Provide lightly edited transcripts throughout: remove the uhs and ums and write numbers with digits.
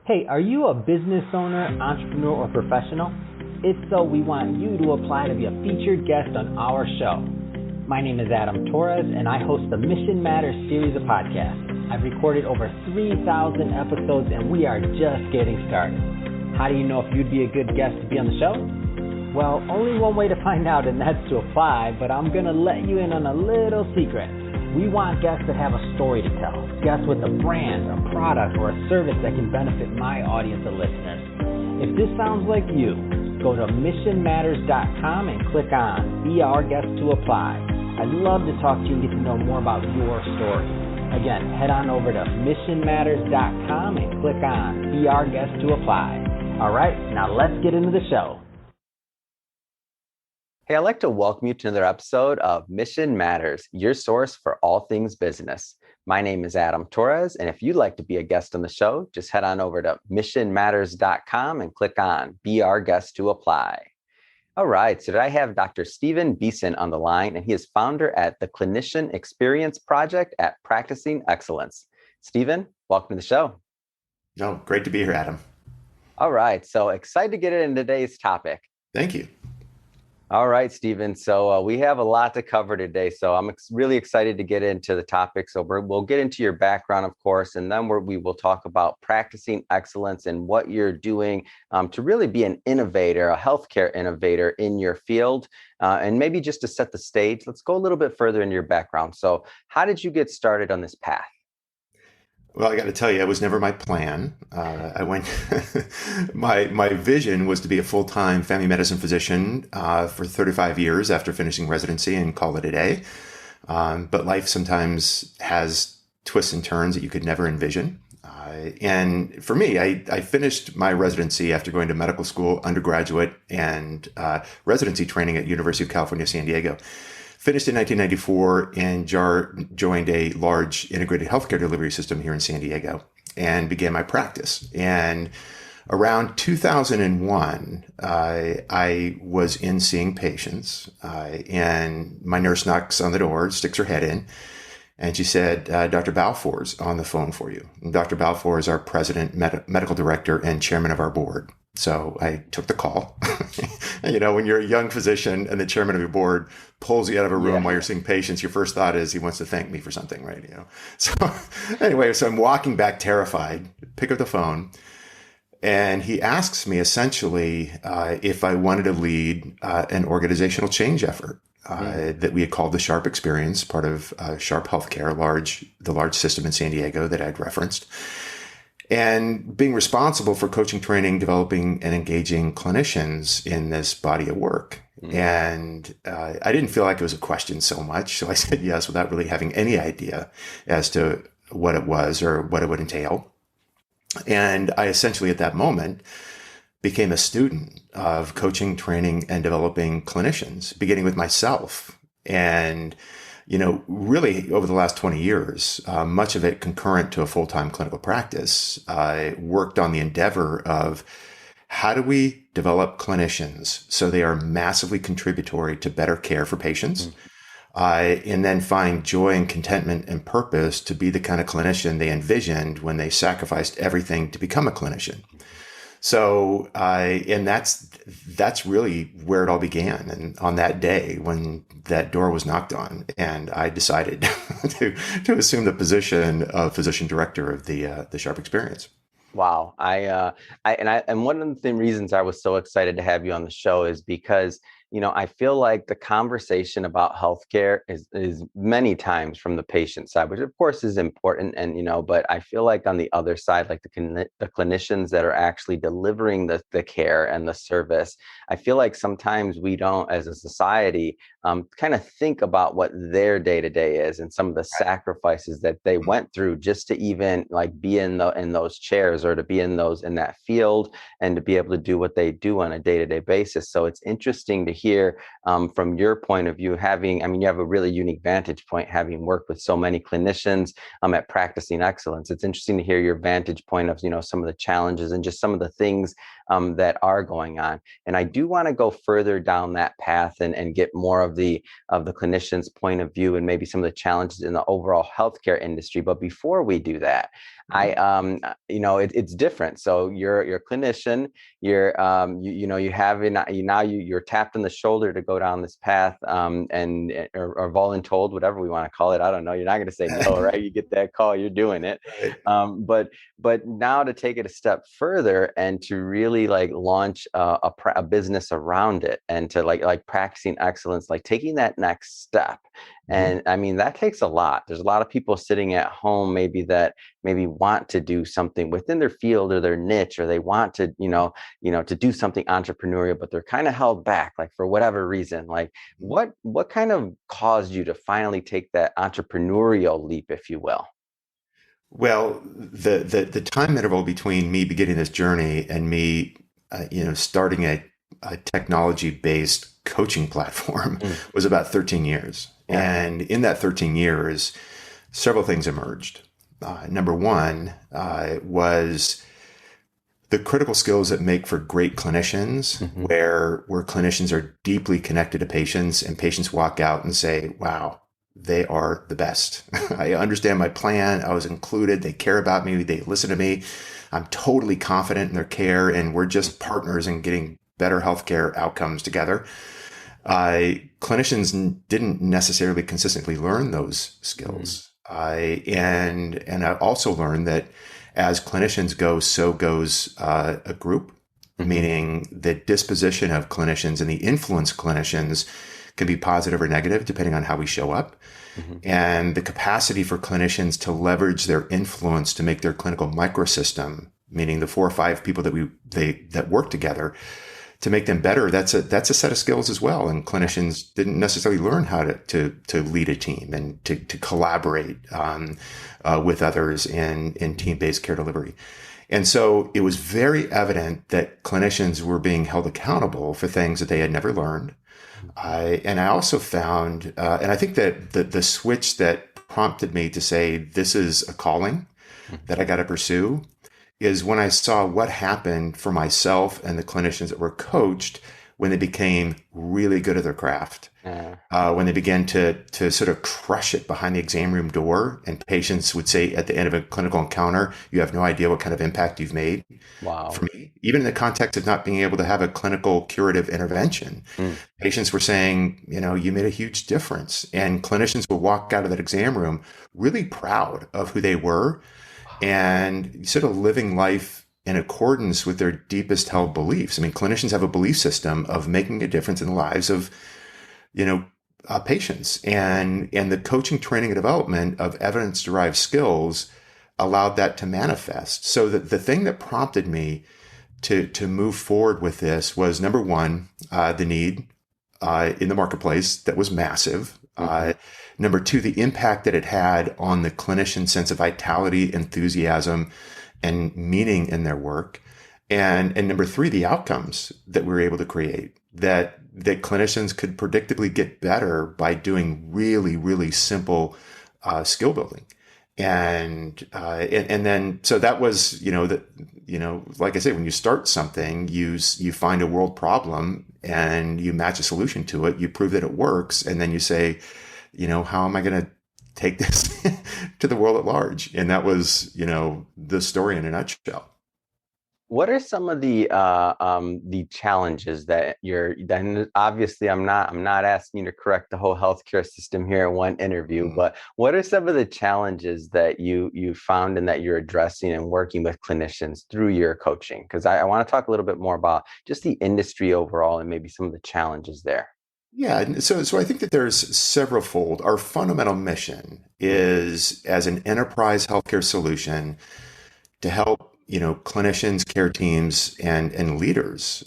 Hey, are you a business owner, entrepreneur, or professional? If so, we want you to apply to be a featured guest on our show. My name is Adam Torres, and I host the Mission Matters series of podcasts. I've recorded over 3,000 episodes, and we are just getting started. How do you know if you'd be a good guest to be on the show? Well, only one way to find out, and that's to apply, but I'm going to let you in on a little secret. We want guests that have a story to tell, guests with a brand, a product, or a service that can benefit my audience of listeners. If this sounds like you, go to missionmatters.com and click on Be Our Guest to apply. I'd love to talk to you and get to know more about your story. Again, head on over to missionmatters.com and click on Be Our Guest to apply. All right, now let's get into the show. Hey, I'd like to welcome you to another episode of Mission Matters, your source for all things business. My name is Adam Torres, and if you'd like to be a guest on the show, just head on over to missionmatters.com and click on Be Our Guest to apply. All right, so today I have Dr. Stephen Beeson on the line, and he is founder at the Clinician Experience Project at Practicing Excellence. Stephen, welcome to the show. No, great to be here, Adam. All right, so excited to get into today's topic. Thank you. All right, Stephen. So we have a lot to cover today. So I'm really excited to get into the topic. So we'll get into your background, of course, and then we will talk about practicing excellence and what you're doing to really be an innovator, a healthcare innovator in your field. And maybe just to set the stage, let's go a little bit further into your background. So how did you get started on this path? Well, I got to tell you, it was never my plan. My vision was to be a full-time family medicine physician for 35 years after finishing residency and call it a day. But life sometimes has twists and turns that you could never envision. And for me, I finished my residency after going to medical school, undergraduate, and residency training at University of California, San Diego. Finished in 1994 and joined a large integrated healthcare delivery system here in San Diego and began my practice. And around 2001, I was in seeing patients and my nurse knocks on the door, sticks her head in, and she said, Dr. Balfour's on the phone for you. And Dr. Balfour is our president, medical director, and chairman of our board. So I took the call. You know, when you're a young physician and the chairman of your board pulls you out of a room while you're seeing patients, your first thought is he wants to thank me for something, right? You know. So anyway, so I'm walking back terrified, pick up the phone, and he asks me essentially if I wanted to lead an organizational change effort that we had called the Sharp Experience, part of Sharp Healthcare, the large system in San Diego that I'd referenced. And being responsible for coaching, training, developing, and engaging clinicians in this body of work. And I didn't feel like it was a question so much. So I said yes without really having any idea as to what it was or what it would entail. And I essentially at that moment became a student of coaching, training, and developing clinicians, beginning with myself. And you know, really over the last 20 years, much of it concurrent to a full-time clinical practice, I worked on the endeavor of how do we develop clinicians so they are massively contributory to better care for patients, and then find joy and contentment and purpose to be the kind of clinician they envisioned when they sacrificed everything to become a clinician. So, and that's really where it all began. And on that day when that door was knocked on, and I decided to assume the position of physician director of the Sharp Experience. Wow. And one of the reasons I was so excited to have you on the show is because, you know, I feel like the conversation about healthcare is many times from the patient side, which of course is important. And, you know, but I feel like on the other side, like the clinicians that are actually delivering the care and the service, I feel like sometimes we don't, as a society, kind of think about what their day-to-day is and some of the sacrifices that they went through just to even like be in those chairs or to be in that field and to be able to do what they do on a day-to-day basis. So it's interesting to hear from your point of view, you have a really unique vantage point, having worked with so many clinicians at Practicing Excellence. It's interesting to hear your vantage point of, you know, some of the challenges and just some of the things that are going on. And I do want to go further down that path and get more of the clinician's point of view and maybe some of the challenges in the overall healthcare industry. But before we do that, It's different. So you're a clinician, you're tapped on the shoulder to go down this path, or voluntold, whatever we want to call it. I don't know. You're not going to say no, right? You get that call, you're doing it. Right. But now to take it a step further and to really like launch a business around it, and to like practicing excellence, like taking that next step. And I mean, that takes a lot. There's a lot of people sitting at home, maybe want to do something within their field or their niche, or they want to, to do something entrepreneurial, but they're kind of held back, like for whatever reason. Like what kind of caused you to finally take that entrepreneurial leap, if you will? Well, the time interval between me beginning this journey and me, starting a technology-based coaching platform was about 13 years. Yeah. And in that 13 years, several things emerged. Number one was the critical skills that make for great clinicians, where clinicians are deeply connected to patients, and patients walk out and say, wow, they are the best. I understand my plan. I was included. They care about me. They listen to me. I'm totally confident in their care, and we're just partners in getting better healthcare outcomes together. Clinicians didn't necessarily consistently learn those skills. And I also learned that as clinicians go, so goes a group, meaning the disposition of clinicians and the influence of clinicians can be positive or negative depending on how we show up. And the capacity for clinicians to leverage their influence to make their clinical microsystem, meaning the 4 or 5 people that work together, to make them better, that's a set of skills as well. And clinicians didn't necessarily learn how to lead a team and to collaborate with others in team-based care delivery. And so it was very evident that clinicians were being held accountable for things that they had never learned. And I also found, and I think that the switch that prompted me to say, this is a calling that I got to pursue, is when I saw what happened for myself and the clinicians that were coached when they became really good at their craft, when they began to sort of crush it behind the exam room door, and patients would say at the end of a clinical encounter, you have no idea what kind of impact you've made. Wow. For me, even in the context of not being able to have a clinical curative intervention, patients were saying, you made a huge difference. And clinicians would walk out of that exam room really proud of who they were and sort of living life in accordance with their deepest held beliefs. I mean, clinicians have a belief system of making a difference in the lives of, patients, and the coaching, training, and development of evidence-derived skills allowed that to manifest. So that the thing that prompted me to move forward with this was, number one, the need in the marketplace that was massive. Number two, the impact that it had on the clinician's sense of vitality, enthusiasm, and meaning in their work. And number three, the outcomes that we were able to create, that clinicians could predictably get better by doing really, really simple skill building. And then, so that was, like I say, when you start something, you find a world problem and you match a solution to it, you prove that it works. And then you say, how am I going to take this to the world at large? And that was, the story in a nutshell. What are some of the challenges that then obviously I'm not asking you to correct the whole healthcare system here in one interview, but what are some of the challenges that you found and that you're addressing and working with clinicians through your coaching? Because I want to talk a little bit more about just the industry overall and maybe some of the challenges there. Yeah, so I think that there's several fold. Our fundamental mission is, as an enterprise healthcare solution, to help clinicians, care teams, and leaders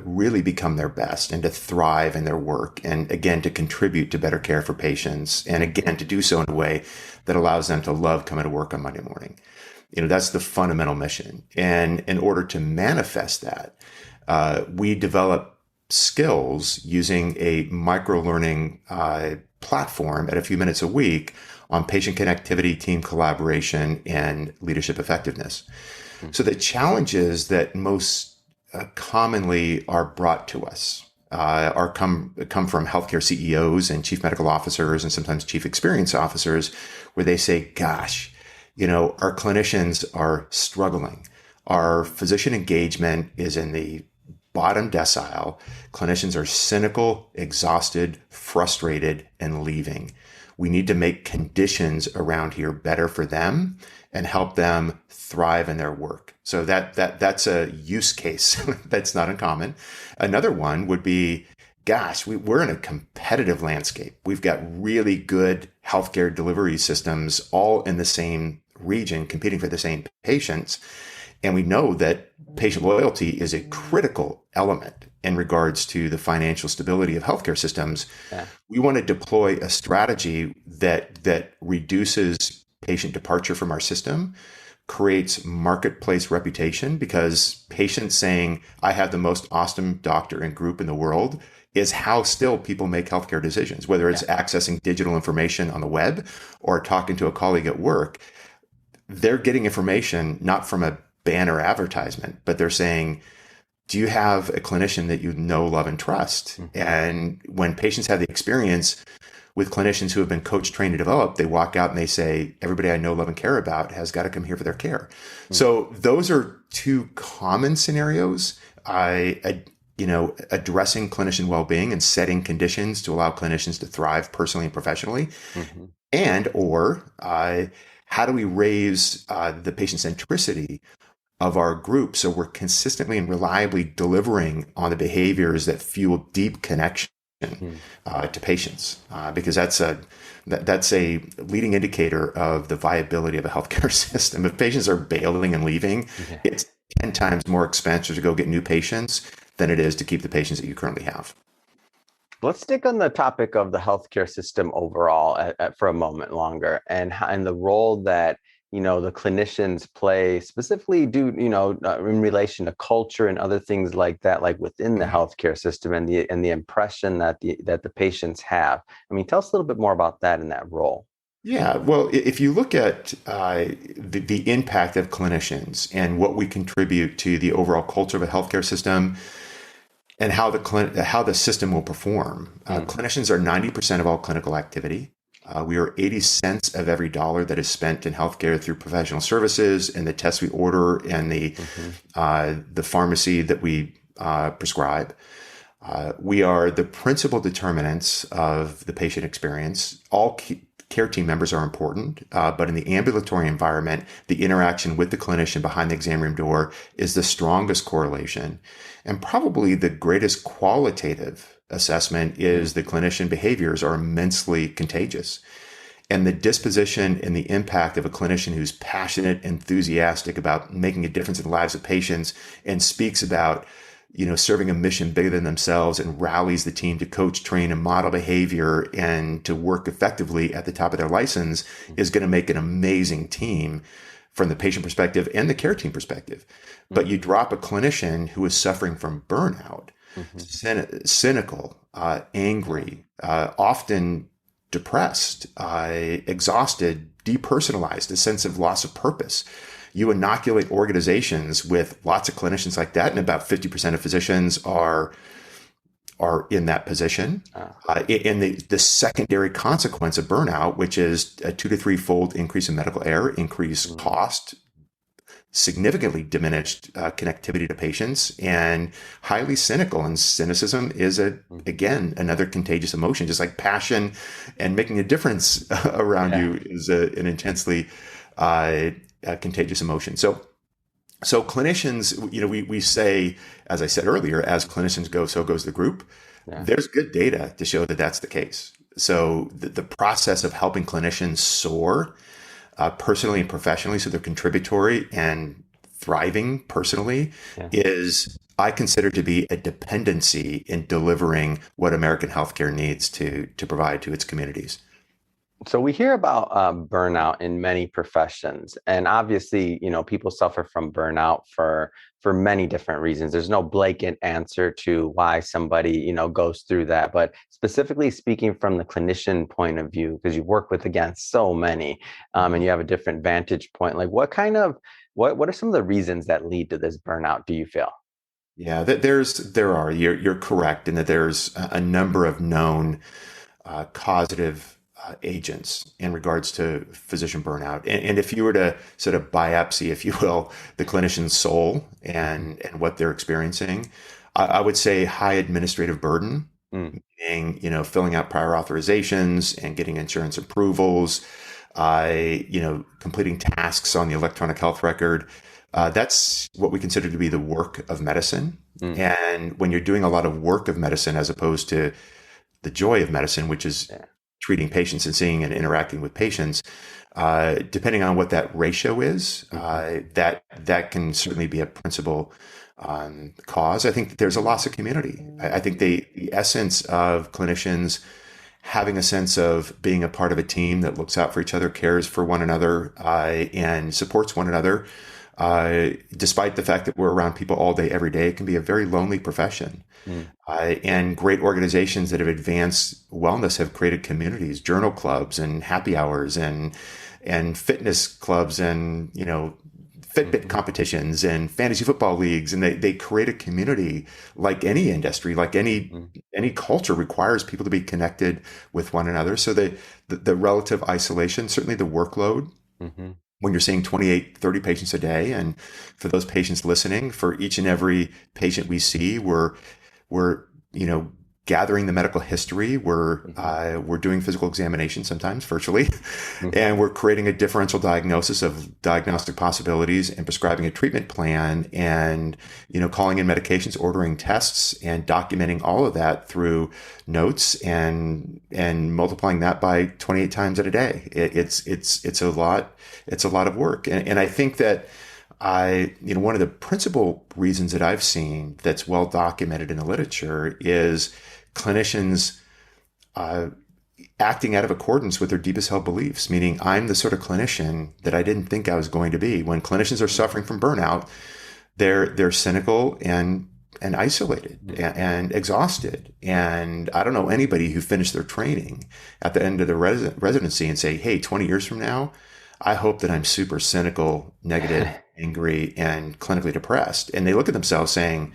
really become their best and to thrive in their work, and again to contribute to better care for patients, and again to do so in a way that allows them to love coming to work on Monday morning. That's the fundamental mission. And in order to manifest that, we develop skills using a micro-learning platform at a few minutes a week on patient connectivity, team collaboration, and leadership effectiveness. So the challenges that most commonly are brought to us come from healthcare CEOs and chief medical officers and sometimes chief experience officers, where they say, gosh, Our clinicians are struggling. Our physician engagement is in the bottom decile. Clinicians are cynical, exhausted, frustrated, and leaving. We need to make conditions around here better for them and help them thrive in their work. So that's a use case that's not uncommon. Another one would be, gosh, we're in a competitive landscape. We've got really good healthcare delivery systems all in the same region competing for the same patients. And we know that patient loyalty is a critical element in regards to the financial stability of healthcare systems. Yeah. We want to deploy a strategy that reduces patient departure from our system, creates marketplace reputation, because patients saying, I have the most awesome doctor and group in the world is how still people make healthcare decisions, whether it's accessing digital information on the web or talking to a colleague at work. They're getting information not from a banner advertisement, but they're saying, do you have a clinician that you know, love, and trust? Mm-hmm. And when patients have the experience with clinicians who have been coached, trained, and developed, they walk out and they say, everybody I know, love, and care about has got to come here for their care. Mm-hmm. So those are two common scenarios. Addressing clinician well-being and setting conditions to allow clinicians to thrive personally and professionally, mm-hmm. How do we raise the patient centricity of our group so we're consistently and reliably delivering on the behaviors that fuel deep connection to patients, because that's a leading indicator of the viability of a healthcare system. If patients are bailing and leaving, it's 10 times more expensive to go get new patients than it is to keep the patients that you currently have. Let's stick on the topic of the healthcare system overall for a moment longer, and the role that the clinicians play, specifically in relation to culture and other things like that, like within the healthcare system and the impression that the patients have. I mean, tell us a little bit more about that in that role. Yeah, well, if you look at the impact of clinicians and what we contribute to the overall culture of a healthcare system, and how the system will perform. Clinicians are 90% of all clinical activity. We are 80 cents of every dollar that is spent in healthcare through professional services and the tests we order and the pharmacy that we prescribe. We are the principal determinants of the patient experience. All care team members are important, but in the ambulatory environment, the interaction with the clinician behind the exam room door is the strongest correlation. And probably the greatest qualitative assessment is the clinician behaviors are immensely contagious. And the disposition and the impact of a clinician who's passionate, enthusiastic about making a difference in the lives of patients and speaks about serving a mission bigger than themselves and rallies the team to coach, train, and model behavior and to work effectively at the top of their license is going to make an amazing team from the patient perspective and the care team perspective. But you drop a clinician who is suffering from burnout, cynical, angry, often depressed, exhausted, depersonalized, a sense of loss of purpose. You inoculate organizations with lots of clinicians like that, and about 50% of physicians are in that position. And the secondary consequence of burnout, which is a 2 to 3-fold increase in medical error, increased cost, significantly diminished connectivity to patients, and highly cynical. And cynicism is, again, another contagious emotion, just like passion and making a difference around you is an intensely contagious emotion. So clinicians, we say, as I said earlier, as clinicians go, so goes the group. Yeah. There's good data to show that that's the case. So the process of helping clinicians soar personally and professionally, so they're contributory and thriving personally, is, I consider, to be a dependency in delivering what American healthcare needs to provide to its communities. So we hear about burnout in many professions, and obviously, people suffer from burnout for many different reasons. There's no blanket answer to why somebody, goes through that. But specifically speaking from the clinician point of view, because you work with, again, so many, and you have a different vantage point, like what are some of the reasons that lead to this burnout, do you feel? Yeah, you're correct in that there's a number of known causative agents in regards to physician burnout. And if you were to sort of biopsy, if you will, the clinician's soul and what they're experiencing, I would say high administrative burden, meaning, filling out prior authorizations and getting insurance approvals, completing tasks on the electronic health record. That's what we consider to be the work of medicine. And when you're doing a lot of work of medicine as opposed to the joy of medicine, which is treating patients and seeing and interacting with patients, depending on what that ratio is, that can certainly be a principal cause. I think that there's a loss of community. I think the essence of clinicians having a sense of being a part of a team that looks out for each other, cares for one another, and supports one another, despite the fact that we're around people all day, every day, it can be a very lonely profession. And great organizations that have advanced wellness have created communities, journal clubs and happy hours and fitness clubs and, Fitbit competitions and fantasy football leagues. And they create a community. Like any industry, like any culture, requires people to be connected with one another. So the relative isolation, certainly the workload, when you're seeing 28, 30 patients a day. And for those patients listening, for each and every patient we see, we're gathering the medical history. We're doing physical examination, sometimes virtually, and we're creating a differential diagnosis of diagnostic possibilities and prescribing a treatment plan and, calling in medications, ordering tests, and documenting all of that through notes and multiplying that by 28 times in a day. It's a lot. It's a lot of work. And I think that one of the principal reasons that I've seen that's well documented in the literature is clinicians acting out of accordance with their deepest held beliefs, meaning I'm the sort of clinician that I didn't think I was going to be. When clinicians are suffering from burnout, they're cynical and isolated and exhausted. And I don't know anybody who finished their training at the end of the residency and say, hey, 20 years from now, I hope that I'm super cynical, negative, angry, and clinically depressed. And they look at themselves saying,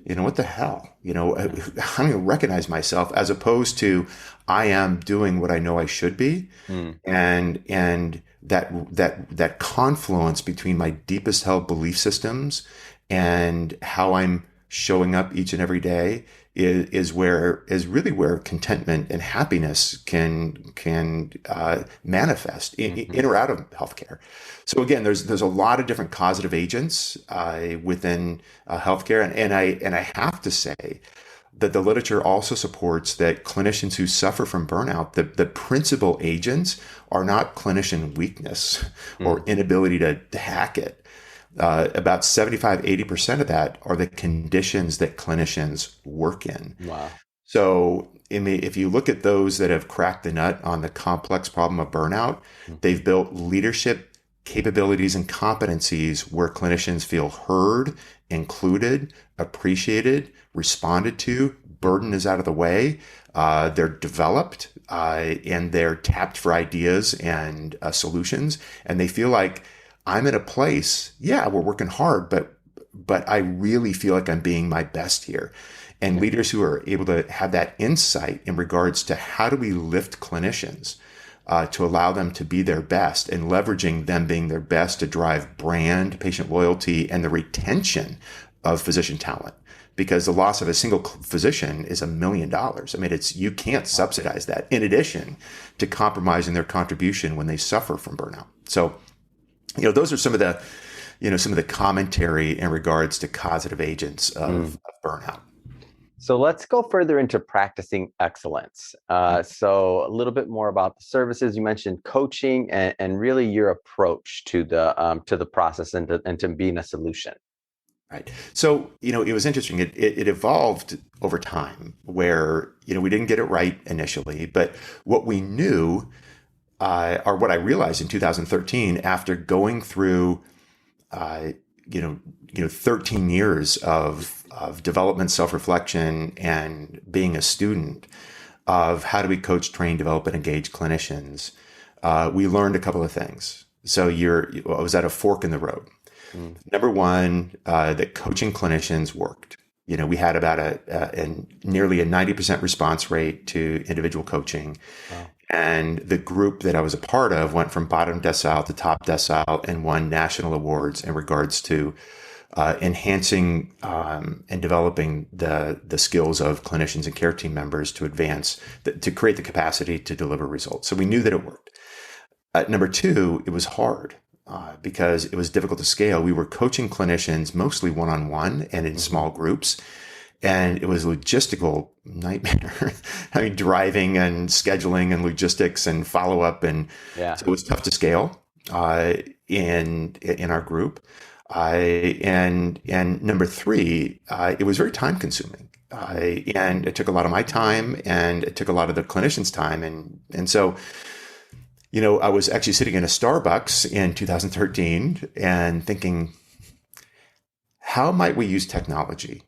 what the hell? I don't even recognize myself, as opposed to I am doing what I know I should be. And that confluence between my deepest held belief systems and how I'm showing up each and every day is really where contentment and happiness can manifest in or out of healthcare. So again, there's a lot of different causative agents within healthcare, and I have to say that the literature also supports that clinicians who suffer from burnout, the principal agents are not clinician weakness or inability to hack it. About 75-80% of that are the conditions that clinicians work in. Wow. So if you look at those that have cracked the nut on the complex problem of burnout, they've built leadership capabilities and competencies where clinicians feel heard, included, appreciated, responded to, burden is out of the way, they're developed, and they're tapped for ideas and solutions, and they feel like I'm in a place, we're working hard, but I really feel like I'm being my best here. And leaders who are able to have that insight in regards to how do we lift clinicians to allow them to be their best, and leveraging them being their best to drive brand, patient loyalty, and the retention of physician talent. Because the loss of a single physician is $1 million. I mean, you can't subsidize that, in addition to compromising their contribution when they suffer from burnout. So, those are some of the commentary in regards to causative agents of burnout. So let's go further into practicing excellence. So a little bit more about the services. You mentioned coaching and really your approach to the process and to being a solution. Right. So, it was interesting. It evolved over time where, we didn't get it right initially, but what we knew, or what I realized in 2013 after going through, 13 years of development, self-reflection, and being a student of how do we coach, train, develop, and engage clinicians, we learned a couple of things. So I was at a fork in the road. Number one, that coaching clinicians worked. We had about nearly a 90% response rate to individual coaching. Wow. And the group that I was a part of went from bottom decile to top decile and won national awards in regards to enhancing and developing the skills of clinicians and care team members to advance, to create the capacity to deliver results. So we knew that it worked. Number two, it was hard because it was difficult to scale. We were coaching clinicians mostly one-on-one and in small groups. And it was a logistical nightmare. I mean, driving and scheduling and logistics and follow up, and so it was tough to scale in our group. And number three, it was very time consuming, and it took a lot of my time, and it took a lot of the clinicians' time, and so. I was actually sitting in a Starbucks in 2013 and thinking, how might we use technology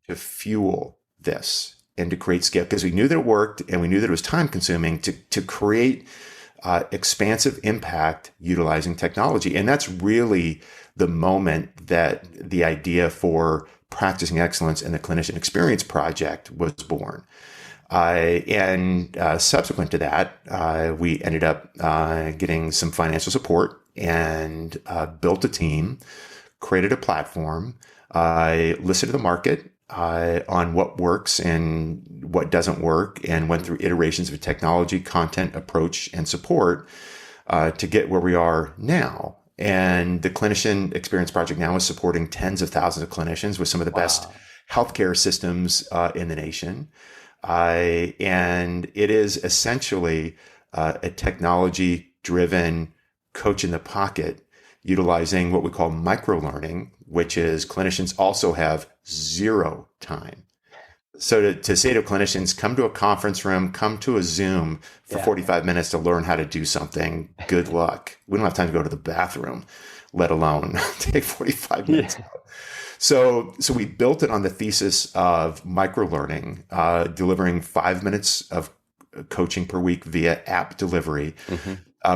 to fuel this and to create scale? Because we knew that it worked and we knew that it was time consuming to create expansive impact utilizing technology. And that's really the moment that the idea for Practicing Excellence and the Clinician Experience Project was born. And subsequent to that, we ended up getting some financial support and built a team, created a platform, listened to the market on what works and what doesn't work, and went through iterations of technology, content, approach, and support to get where we are now. And the Clinician Experience Project now is supporting tens of thousands of clinicians with some of the best healthcare systems in the nation. And it is essentially a technology-driven coach in the pocket, utilizing what we call micro-learning, which is clinicians also have zero time. So to say to clinicians, come to a conference room, come to a Zoom for 45 minutes to learn how to do something, good luck. We don't have time to go to the bathroom, let alone take 45 minutes out. So we built it on the thesis of micro-learning, delivering 5 minutes of coaching per week via app delivery,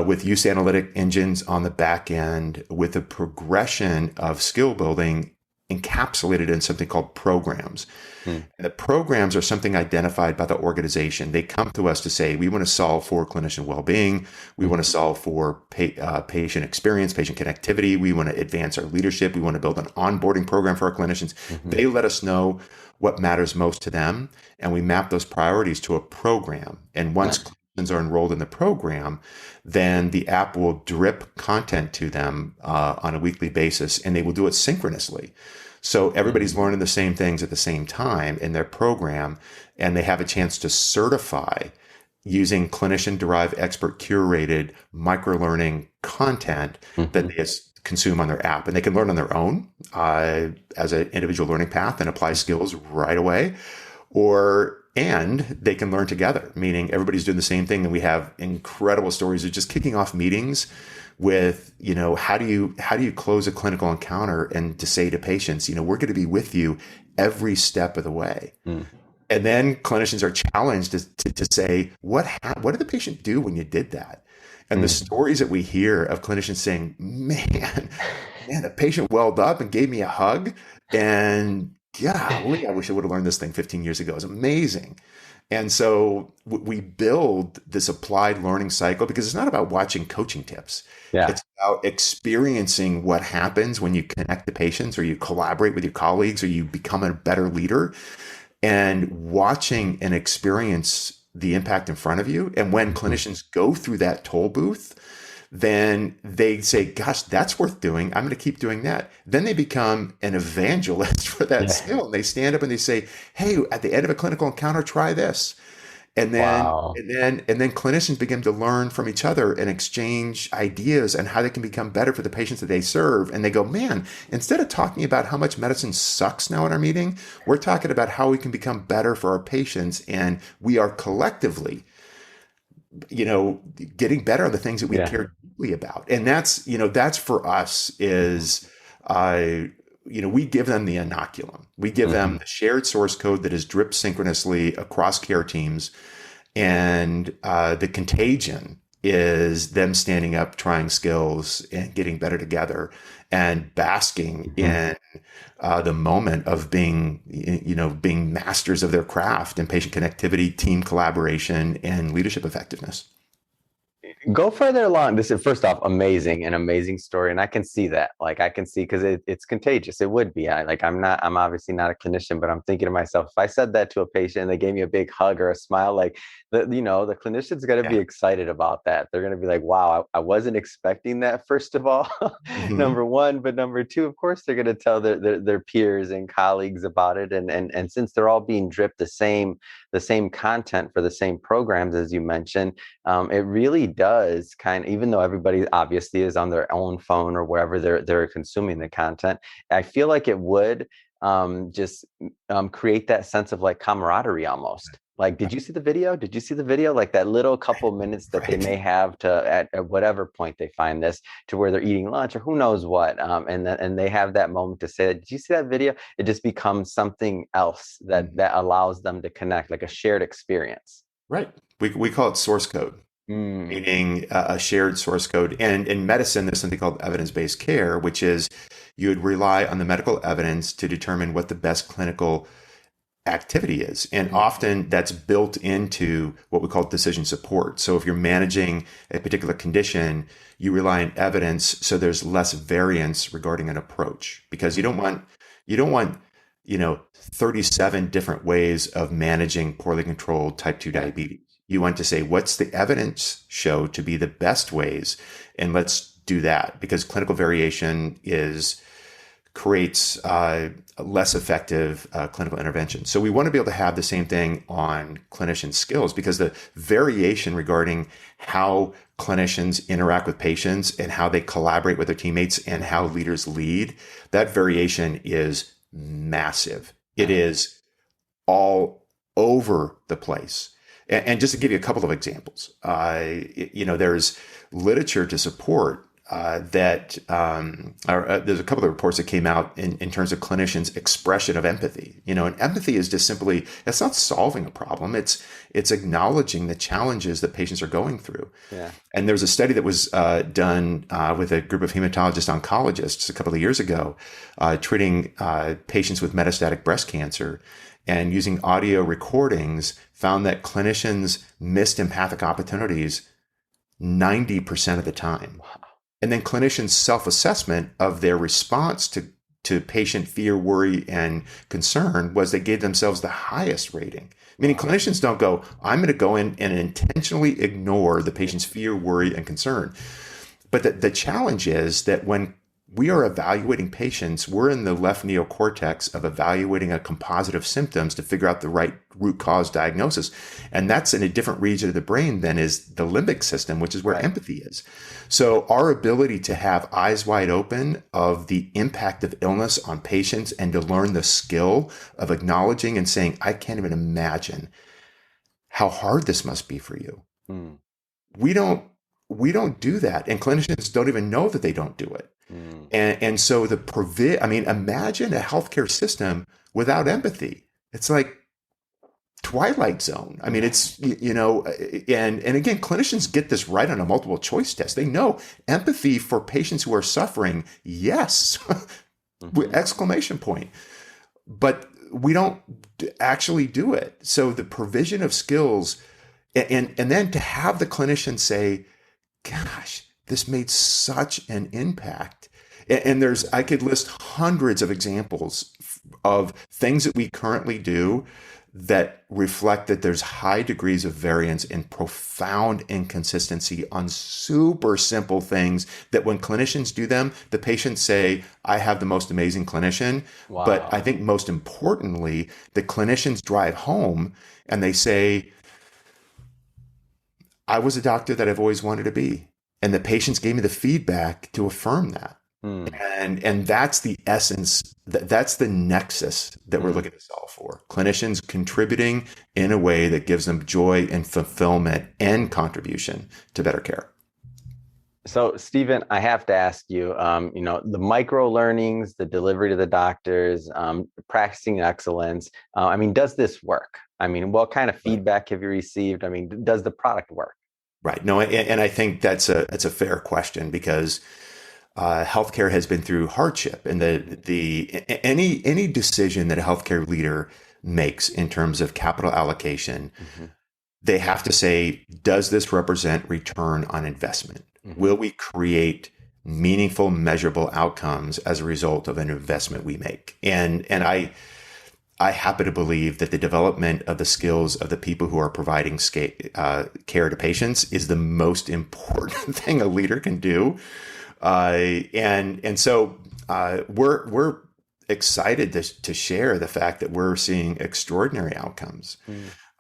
with use analytic engines on the back end, with a progression of skill building encapsulated in something called programs. And the programs are something identified by the organization. They come to us to say, we want to solve for clinician well-being. We want to solve for patient experience, patient connectivity. We want to advance our leadership. We want to build an onboarding program for our clinicians. They let us know what matters most to them, and we map those priorities to a program. And once clinicians are enrolled in the program, then the app will drip content to them on a weekly basis, and they will do it synchronously. So everybody's learning the same things at the same time in their program, and they have a chance to certify using clinician-derived, expert-curated micro-learning content that they consume on their app. And they can learn on their own as an individual learning path and apply skills right away, and they can learn together, meaning everybody's doing the same thing. And we have incredible stories of just kicking off meetings with, how do you close a clinical encounter and to say to patients, we're going to be with you every step of the way. And then clinicians are challenged to say, what did the patient do when you did that? And the stories that we hear of clinicians saying, man, the patient welled up and gave me a hug, and golly, I wish I would have learned this thing 15 years ago. It was amazing. And so we build this applied learning cycle because it's not about watching coaching tips. It's about experiencing what happens when you connect to patients, or you collaborate with your colleagues, or you become a better leader, and watching and experience the impact in front of you. And when clinicians go through that toll booth, then they say, gosh, that's worth doing. I'm going to keep doing that. Then they become an evangelist for that skill. And they stand up and they say, hey, at the end of a clinical encounter, try this. And then, and then clinicians begin to learn from each other and exchange ideas on how they can become better for the patients that they serve. And they go, man, instead of talking about how much medicine sucks now in our meeting, we're talking about how we can become better for our patients. And we are collectively, getting better on the things that we care deeply about. And that's for us is, we give them the inoculum. We give them the shared source code that is dripped synchronously across care teams, and the contagion is them standing up, trying skills, and getting better together, and basking in the moment of being masters of their craft and patient connectivity, team collaboration, and leadership effectiveness. Go further along. This is, first off, an amazing story. And I can see that. Like, I can see, because it's contagious. It would be. I'm obviously not a clinician, but I'm thinking to myself, if I said that to a patient and they gave me a big hug or a smile, like, the clinician's going to be excited about that. They're going to be like, wow, I wasn't expecting that, first of all, number one. But number two, of course, they're going to tell their peers and colleagues about it. And since they're all being dripped the same content for the same programs, as you mentioned, it really does kind of, even though everybody obviously is on their own phone or wherever they're consuming the content, I feel like it would just create that sense of like camaraderie almost. Like, did you see the video? Did you see the video? Like that little couple minutes that they may have to at whatever point they find this, to where they're eating lunch or who knows what, and they have that moment to say, did you see that video? It just becomes something else that allows them to connect, like a shared experience. Right. We call it source code, meaning a shared source code. And in medicine, there's something called evidence-based care, which is you would rely on the medical evidence to determine what the best clinical activity is. And often that's built into what we call decision support. So if you're managing a particular condition, you rely on evidence so there's less variance regarding an approach, because you don't want 37 different ways of managing poorly controlled type 2 diabetes. You want to say, what's the evidence show to be the best ways? And let's do that, because clinical variation creates less effective clinical intervention. So we want to be able to have the same thing on clinician skills, because the variation regarding how clinicians interact with patients and how they collaborate with their teammates and how leaders lead, that variation is massive. It is all over the place. And just to give you a couple of examples, there's literature to support there's a couple of reports that came out in terms of clinicians' expression of empathy. And empathy is just simply, it's not solving a problem. It's acknowledging the challenges that patients are going through. Yeah. And there was a study that was done with a group of hematologist oncologists a couple of years ago, treating patients with metastatic breast cancer, and using audio recordings found that clinicians missed empathic opportunities 90% of the time. Wow. And then clinicians' self-assessment of their response to patient fear, worry, and concern was they gave themselves the highest rating. Meaning clinicians don't go, I'm going to go in and intentionally ignore the patient's fear, worry, and concern. But the challenge is that when we are evaluating patients, we're in the left neocortex of evaluating a composite of symptoms to figure out the right root cause diagnosis. And that's in a different region of the brain than is the limbic system, which is where empathy is. So our ability to have eyes wide open of the impact of illness on patients and to learn the skill of acknowledging and saying, I can't even imagine how hard this must be for you. We don't do that. And clinicians don't even know that they don't do it. And so imagine a healthcare system without empathy. It's like Twilight Zone. I mean, it's, and again, clinicians get this right on a multiple choice test. They know empathy for patients who are suffering. Yes. Exclamation point. But we don't actually do it. So the provision of skills and then to have the clinician say, gosh, this made such an impact. And I could list hundreds of examples of things that we currently do that reflect that there's high degrees of variance and profound inconsistency on super simple things that when clinicians do them, the patients say, I have the most amazing clinician. Wow. But I think most importantly, the clinicians drive home and they say, I was a doctor that I've always wanted to be. And the patients gave me the feedback to affirm that. And that's the essence, that's the nexus that we're looking to solve for. Clinicians contributing in a way that gives them joy and fulfillment and contribution to better care. So, Stephen, I have to ask you, the micro learnings, the delivery to the doctors, practicing excellence. Does this work? What kind of feedback have you received? Does the product work? Right. No, and I think that's a fair question because healthcare has been through hardship, and any decision that a healthcare leader makes in terms of capital allocation, Mm-hmm. they have to say, does this represent return on investment? Mm-hmm. Will we create meaningful, measurable outcomes as a result of an investment we make? And I happen to believe that the development of the skills of the people who are providing care to patients is the most important thing a leader can do. And so we're excited to share the fact that we're seeing extraordinary outcomes.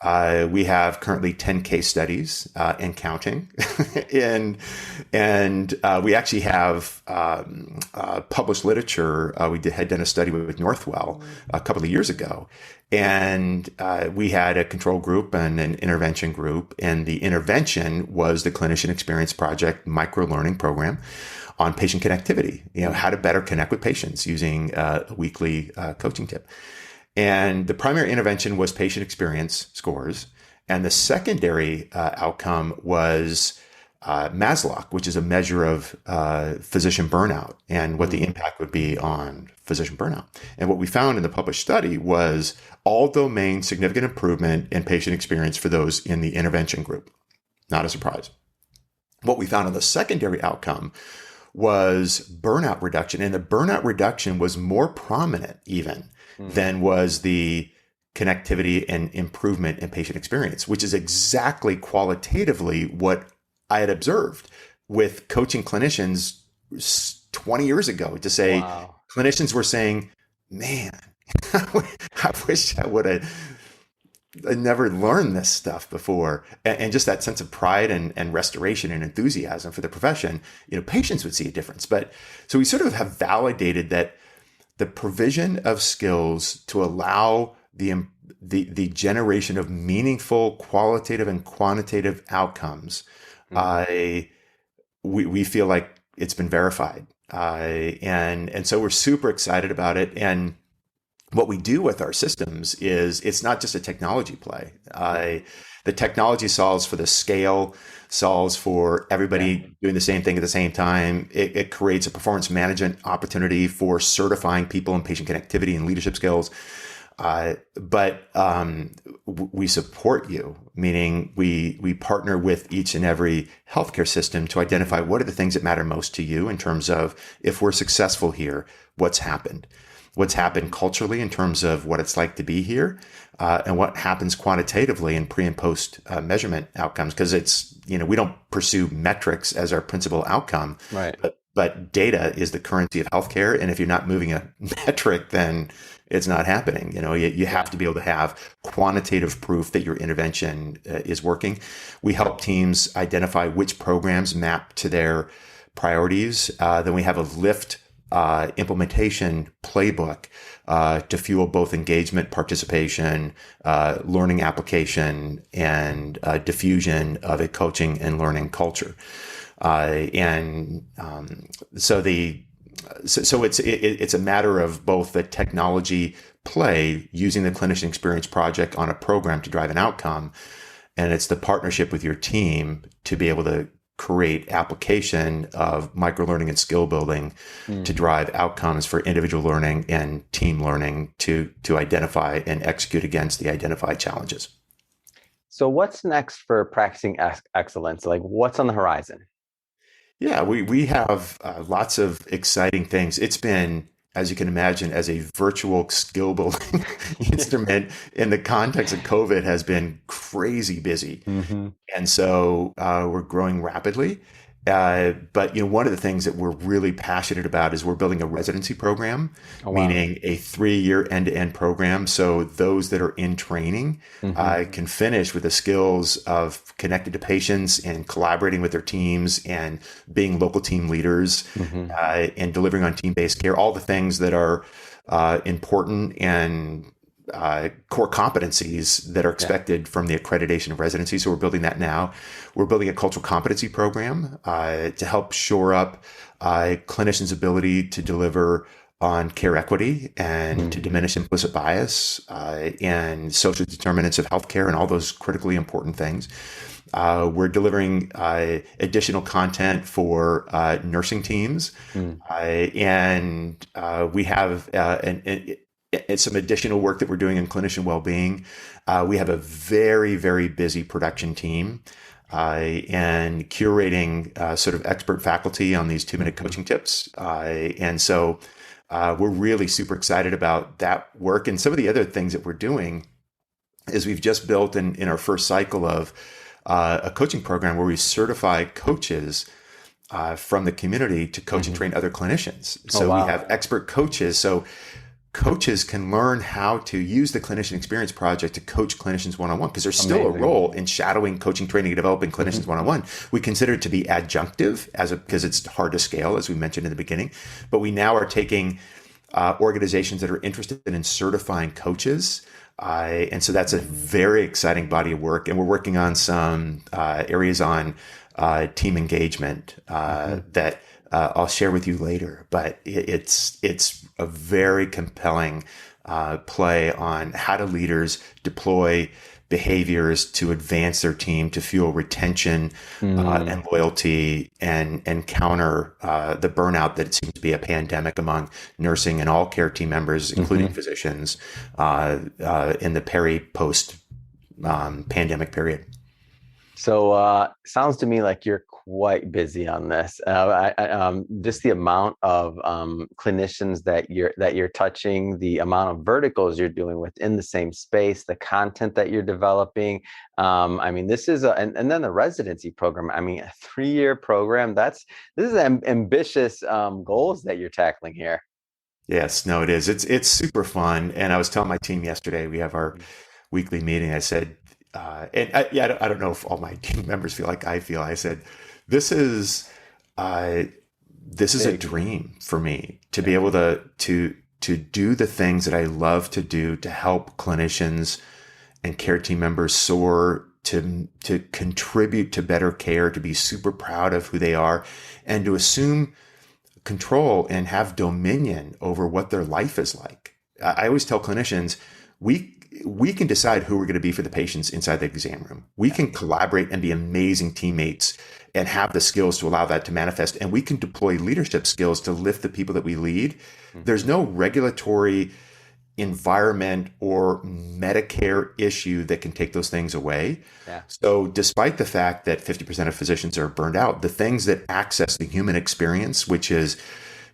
We have currently 10 case studies and counting, and we actually have published literature. Had done a study with Northwell a couple of years ago, and we had a control group and an intervention group, and the intervention was the Clinician Experience Project micro learning program on patient connectivity. How to better connect with patients using a weekly coaching tip. And the primary intervention was patient experience scores. And the secondary outcome was Maslow, which is a measure of physician burnout and what the impact would be on physician burnout. And what we found in the published study was all domain significant improvement in patient experience for those in the intervention group. Not a surprise. What we found in the secondary outcome was burnout reduction. And the burnout reduction was more prominent even than was the connectivity and improvement in patient experience, which is exactly qualitatively what I had observed with coaching clinicians 20 years ago to say, wow. Clinicians were saying, man, I wish I would have never learned this stuff before. And just that sense of pride and restoration and enthusiasm for the profession, patients would see a difference. But so we sort of have validated that the provision of skills to allow the generation of meaningful qualitative and quantitative outcomes, we feel like it's been verified. And so we're super excited about it. And what we do with our systems is it's not just a technology play. The technology solves for the scale, solves for everybody doing the same thing at the same time. It creates a performance management opportunity for certifying people in patient connectivity and leadership skills. But we support you, meaning we partner with each and every healthcare system to identify what are the things that matter most to you in terms of if we're successful here, what's happened culturally in terms of what it's like to be here, and what happens quantitatively in pre and post measurement outcomes. Because it's, we don't pursue metrics as our principal outcome, right? But data is the currency of healthcare. And if you're not moving a metric, then it's not happening. You have to be able to have quantitative proof that your intervention is working. We help teams identify which programs map to their priorities. Then we have a lift implementation playbook to fuel both engagement, participation, learning application, and diffusion of a coaching and learning culture. So it's a matter of both the technology play using the Clinician Experience Project on a program to drive an outcome, and it's the partnership with your team to be able to create application of microlearning and skill building to drive outcomes for individual learning and team learning to identify and execute against the identified challenges. So what's next for practicing excellence? Like, what's on the horizon? Yeah, we have lots of exciting things. It's been, as you can imagine, as a virtual skill building instrument in the context of COVID has been crazy busy. Mm-hmm. And so we're growing rapidly. But one of the things that we're really passionate about is we're building a residency program, meaning a 3-year end-to-end program. So those that are in training can finish with the skills of connected to patients and collaborating with their teams and being local team leaders and delivering on team-based care, all the things that are important and core competencies that are expected from the accreditation of residency. So we're building that now. We're building a cultural competency program to help shore up clinicians' ability to deliver on care equity and to diminish implicit bias and social determinants of healthcare and all those critically important things. We're delivering additional content for nursing teams, and we have some additional work that we're doing in clinician well-being. We have a very, very busy production team and curating sort of expert faculty on these 2-minute coaching tips. And so we're really super excited about that work. And some of the other things that we're doing is we've just built in our first cycle of a coaching program where we certify coaches from the community to coach and train other clinicians. So we have expert coaches. So coaches can learn how to use the Clinician Experience Project to coach clinicians one-on-one, because there's still a role in shadowing, coaching, training, and developing clinicians one-on-one. We consider it to be adjunctive because it's hard to scale, as we mentioned in the beginning. But we now are taking organizations that are interested in certifying coaches. And so that's a very exciting body of work. And we're working on some areas on team engagement that I'll share with you later. But it's a very compelling play on how do leaders deploy behaviors to advance their team, to fuel retention and loyalty, and counter the burnout that seems to be a pandemic among nursing and all care team members, including physicians, in the peri-post pandemic period. So sounds to me like you're quite busy on this. Just the amount of clinicians that you're touching, the amount of verticals you're doing within the same space, the content that you're developing. I mean, this is and then the residency program. I mean, a 3-year program. This is ambitious goals that you're tackling here. Yes, no, it is. It's super fun. And I was telling my team yesterday, we have our weekly meeting. I said, I don't know if all my team members feel like I feel. I said, this is a dream for me to be able to do the things that I love to do to help clinicians and care team members soar, to contribute to better care, to be super proud of who they are, and to assume control and have dominion over what their life is like. I always tell clinicians, we can decide who we're going to be for the patients inside the exam room. We can collaborate and be amazing teammates and have the skills to allow that to manifest. And we can deploy leadership skills to lift the people that we lead. There's no regulatory environment or Medicare issue that can take those things away. Yeah. So despite the fact that 50% of physicians are burned out, the things that access the human experience, which is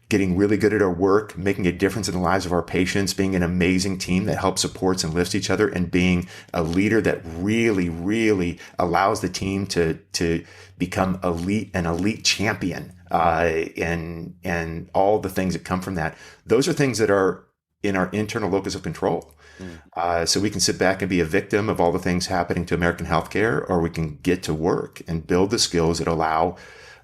getting really good at our work, making a difference in the lives of our patients, being an amazing team that helps, supports, and lifts each other, and being a leader that really, really allows the team to become an elite champion, and all the things that come from that. Those are things that are in our internal locus of control. So we can sit back and be a victim of all the things happening to American healthcare, or we can get to work and build the skills that allow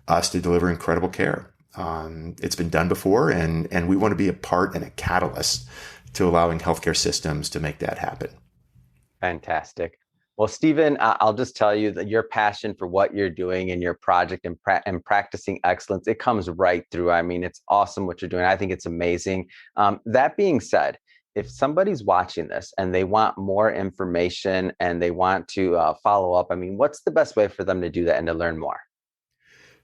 us to deliver incredible care. It's been done before, and we want to be a part and a catalyst to allowing healthcare systems to make that happen. Fantastic. Well, Stephen, I'll just tell you that your passion for what you're doing in your project and practicing excellence, it comes right through. I mean, it's awesome what you're doing. I think it's amazing. That being said, if somebody's watching this and they want more information and they want to follow up, I mean, what's the best way for them to do that and to learn more?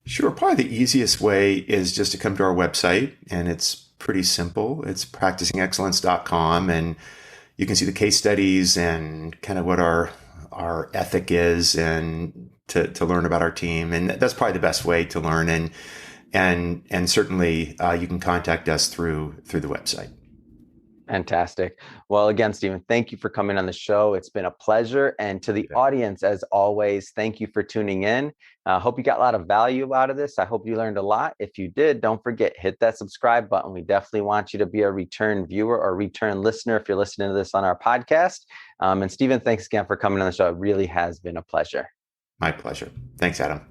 Sure. Probably the easiest way is just to come to our website, and it's pretty simple. It's practicingexcellence.com, and you can see the case studies and kind of what our ethic is, and to learn about our team. And that's probably the best way to learn. And certainly you can contact us through the website. Fantastic. Well, again, Stephen, thank you for coming on the show. It's been a pleasure. And to the audience, as always, thank you for tuning in. I hope you got a lot of value out of this. I hope you learned a lot. If you did, don't forget, hit that subscribe button. We definitely want you to be a return viewer or return listener if you're listening to this on our podcast. And Stephen, thanks again for coming on the show. It really has been a pleasure. My pleasure. Thanks, Adam.